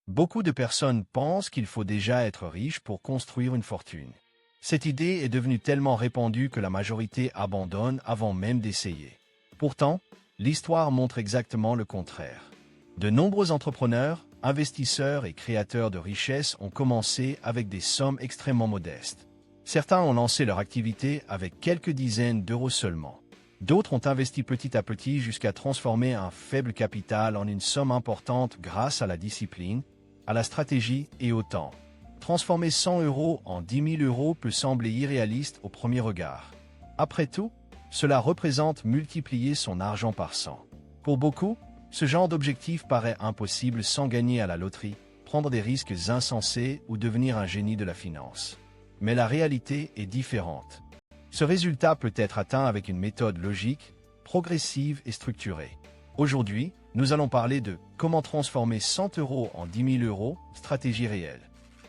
Beaucoup de personnes pensent qu'il faut déjà être riche pour construire une fortune. Cette idée est devenue tellement répandue que la majorité abandonne avant même d'essayer. Pourtant, l'histoire montre exactement le contraire. De nombreux entrepreneurs, investisseurs et créateurs de richesses ont commencé avec des sommes extrêmement modestes. Certains ont lancé leur activité avec quelques dizaines d'euros seulement. D'autres ont investi petit à petit jusqu'à transformer un faible capital en une somme importante grâce à la discipline, à la stratégie et au temps. Transformer 100 euros en 10 000 euros peut sembler irréaliste au premier regard. Après tout, cela représente multiplier son argent par 100. Pour beaucoup, ce genre d'objectif paraît impossible sans gagner à la loterie, prendre des risques insensés ou devenir un génie de la finance. Mais la réalité est différente. Ce résultat peut être atteint avec une méthode logique, progressive et structurée. Aujourd'hui, nous allons parler de comment transformer 100 euros en 10 000 euros, stratégie réelle.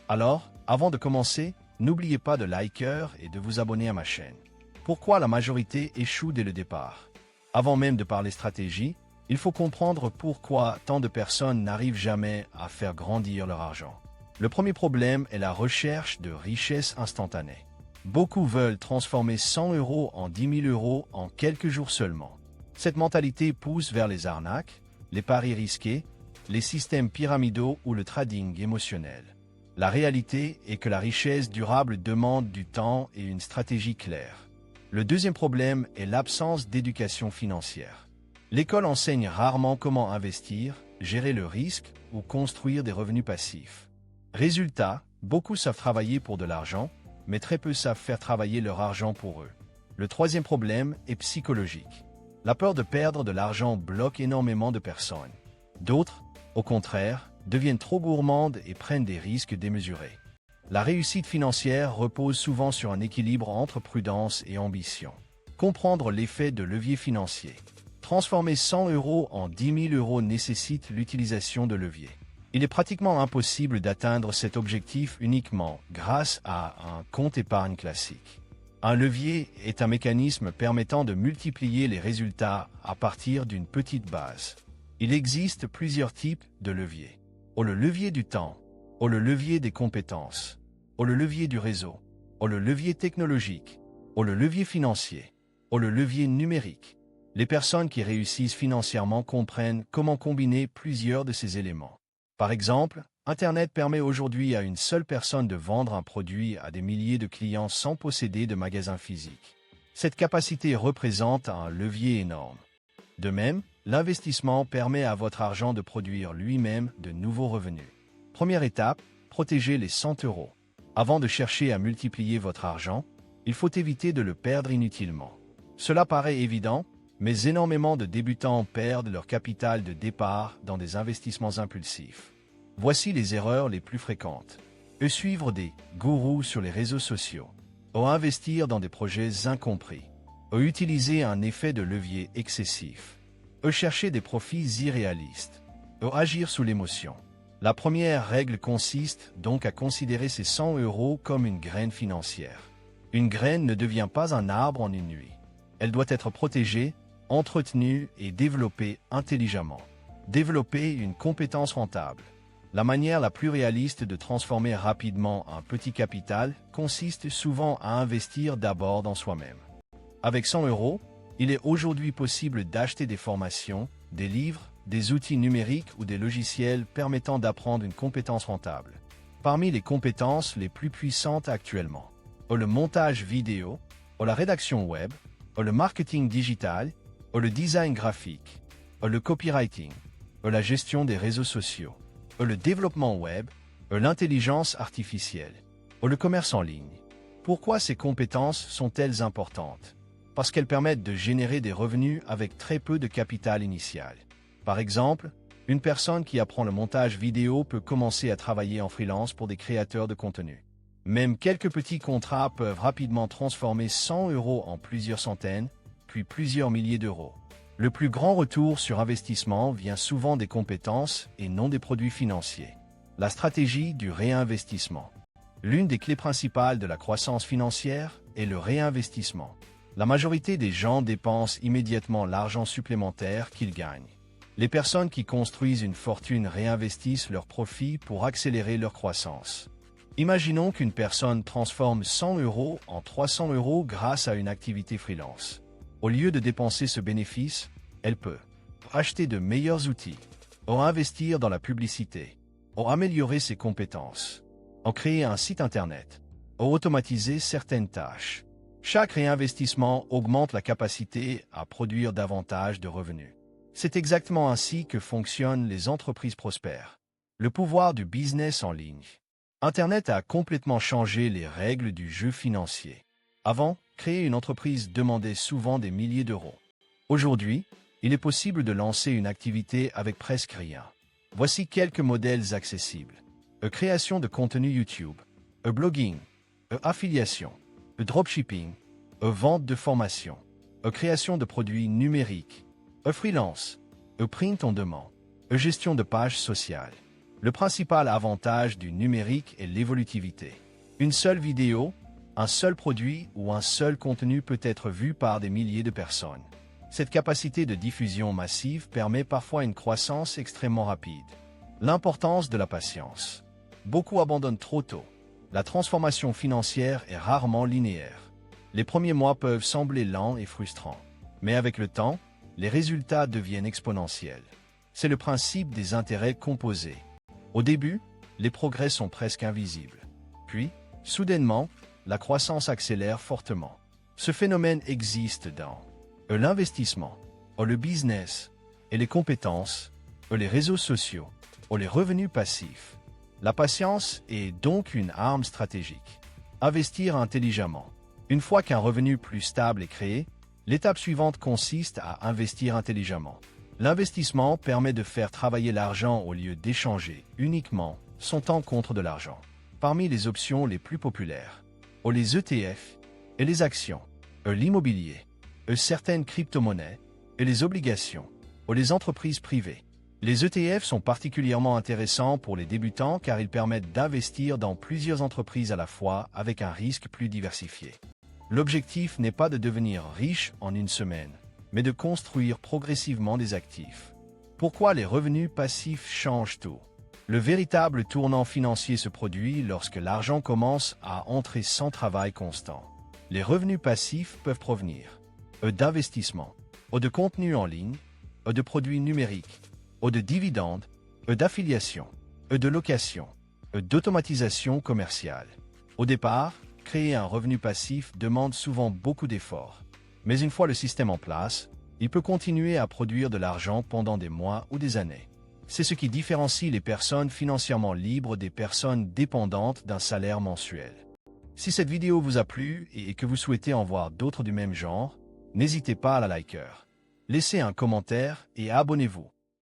Alors, avant de commencer, n'oubliez pas de liker et de vous abonner à ma chaîne. Pourquoi la majorité échoue dès le départ? Avant même de parler stratégie, il faut comprendre pourquoi tant de personnes n'arrivent jamais à faire grandir leur argent. Le premier problème est la recherche de richesse instantanée. Beaucoup veulent transformer 100 euros en 10 000 euros en quelques jours seulement. Cette mentalité pousse vers les arnaques, les paris risqués, les systèmes pyramidaux ou le trading émotionnel. La réalité est que la richesse durable demande du temps et une stratégie claire. Le deuxième problème est l'absence d'éducation financière. L'école enseigne rarement comment investir, gérer le risque ou construire des revenus passifs. Résultat, beaucoup savent travailler pour de l'argent, mais très peu savent faire travailler leur argent pour eux. Le troisième problème est psychologique. La peur de perdre de l'argent bloque énormément de personnes. D'autres, au contraire, deviennent trop gourmandes et prennent des risques démesurés. La réussite financière repose souvent sur un équilibre entre prudence et ambition. Comprendre l'effet de levier financier. Transformer 100 euros en 10 000 euros nécessite l'utilisation de leviers. Il est pratiquement impossible d'atteindre cet objectif uniquement grâce à un compte épargne classique. Un levier est un mécanisme permettant de multiplier les résultats à partir d'une petite base. Il existe plusieurs types de leviers. Le levier du temps, le levier des compétences, le levier du réseau, le levier technologique, le levier financier, le levier numérique. Les personnes qui réussissent financièrement comprennent comment combiner plusieurs de ces éléments. Par exemple, Internet permet aujourd'hui à une seule personne de vendre un produit à des milliers de clients sans posséder de magasin physique. Cette capacité représente un levier énorme. De même, l'investissement permet à votre argent de produire lui-même de nouveaux revenus. Première étape, protéger les 100 euros. Avant de chercher à multiplier votre argent, il faut éviter de le perdre inutilement. Cela paraît évident, mais énormément de débutants perdent leur capital de départ dans des investissements impulsifs. Voici les erreurs les plus fréquentes. Suivre des gourous sur les réseaux sociaux. Investir dans des projets incompris. Utiliser un effet de levier excessif. Chercher des profits irréalistes. Agir sous l'émotion. La première règle consiste donc à considérer ces 100 euros comme une graine financière. Une graine ne devient pas un arbre en une nuit. Elle doit être protégée, entretenue et développée intelligemment. Développer une compétence rentable. La manière la plus réaliste de transformer rapidement un petit capital consiste souvent à investir d'abord dans soi-même. Avec 100 euros, il est aujourd'hui possible d'acheter des formations, des livres, des outils numériques ou des logiciels permettant d'apprendre une compétence rentable. Parmi les compétences les plus puissantes actuellement, le montage vidéo, la rédaction web, le marketing digital, le design graphique, le copywriting, la gestion des réseaux sociaux, le développement web, l'intelligence artificielle, le commerce en ligne. Pourquoi ces compétences sont-elles importantes? Parce qu'elles permettent de générer des revenus avec très peu de capital initial. Par exemple, une personne qui apprend le montage vidéo peut commencer à travailler en freelance pour des créateurs de contenu. Même quelques petits contrats peuvent rapidement transformer 100 euros en plusieurs centaines, puis plusieurs milliers d'euros. Le plus grand retour sur investissement vient souvent des compétences et non des produits financiers. La stratégie du réinvestissement. L'une des clés principales de la croissance financière est le réinvestissement. La majorité des gens dépensent immédiatement l'argent supplémentaire qu'ils gagnent. Les personnes qui construisent une fortune réinvestissent leurs profits pour accélérer leur croissance. Imaginons qu'une personne transforme 100 € en 300 € grâce à une activité freelance. Au lieu de dépenser ce bénéfice, elle peut acheter de meilleurs outils, ou investir dans la publicité, ou améliorer ses compétences, ou créer un site internet, ou automatiser certaines tâches. Chaque réinvestissement augmente la capacité à produire davantage de revenus. C'est exactement ainsi que fonctionnent les entreprises prospères. Le pouvoir du business en ligne. Internet a complètement changé les règles du jeu financier. Avant, créer une entreprise demandait souvent des milliers d'euros. Aujourd'hui, il est possible de lancer une activité avec presque rien. Voici quelques modèles accessibles. Création de contenu YouTube, blogging, affiliation, dropshipping, vente de formation, création de produits numériques, freelance, print on demande, gestion de pages sociales. Le principal avantage du numérique est l'évolutivité. Une seule vidéo, un seul produit ou un seul contenu peut être vu par des milliers de personnes. Cette capacité de diffusion massive permet parfois une croissance extrêmement rapide. L'importance de la patience. Beaucoup abandonnent trop tôt. La transformation financière est rarement linéaire. Les premiers mois peuvent sembler lents et frustrants. Mais avec le temps, les résultats deviennent exponentiels. C'est le principe des intérêts composés. Au début, les progrès sont presque invisibles. Puis, soudainement, la croissance accélère fortement. Ce phénomène existe dans l'investissement, le business, et les compétences, les réseaux sociaux, les revenus passifs. La patience est donc une arme stratégique. Investir intelligemment. Une fois qu'un revenu plus stable est créé, l'étape suivante consiste à investir intelligemment. L'investissement permet de faire travailler l'argent au lieu d'échanger uniquement son temps contre de l'argent. Parmi les options les plus populaires, les ETF et les actions, l'immobilier, certaines crypto-monnaies et les obligations, les entreprises privées. Les ETF sont particulièrement intéressants pour les débutants car ils permettent d'investir dans plusieurs entreprises à la fois avec un risque plus diversifié. L'objectif n'est pas de devenir riche en une semaine, mais de construire progressivement des actifs. Pourquoi les revenus passifs changent tout? Le véritable tournant financier se produit lorsque l'argent commence à entrer sans travail constant. Les revenus passifs peuvent provenir d'investissements, de contenus en ligne, de produits numériques, de dividendes, d'affiliation, de location, d'automatisation commerciale. Au départ, créer un revenu passif demande souvent beaucoup d'efforts. Mais une fois le système en place, il peut continuer à produire de l'argent pendant des mois ou des années. C'est ce qui différencie les personnes financièrement libres des personnes dépendantes d'un salaire mensuel. Si cette vidéo vous a plu et que vous souhaitez en voir d'autres du même genre, n'hésitez pas à la liker. Laissez un commentaire et abonnez-vous.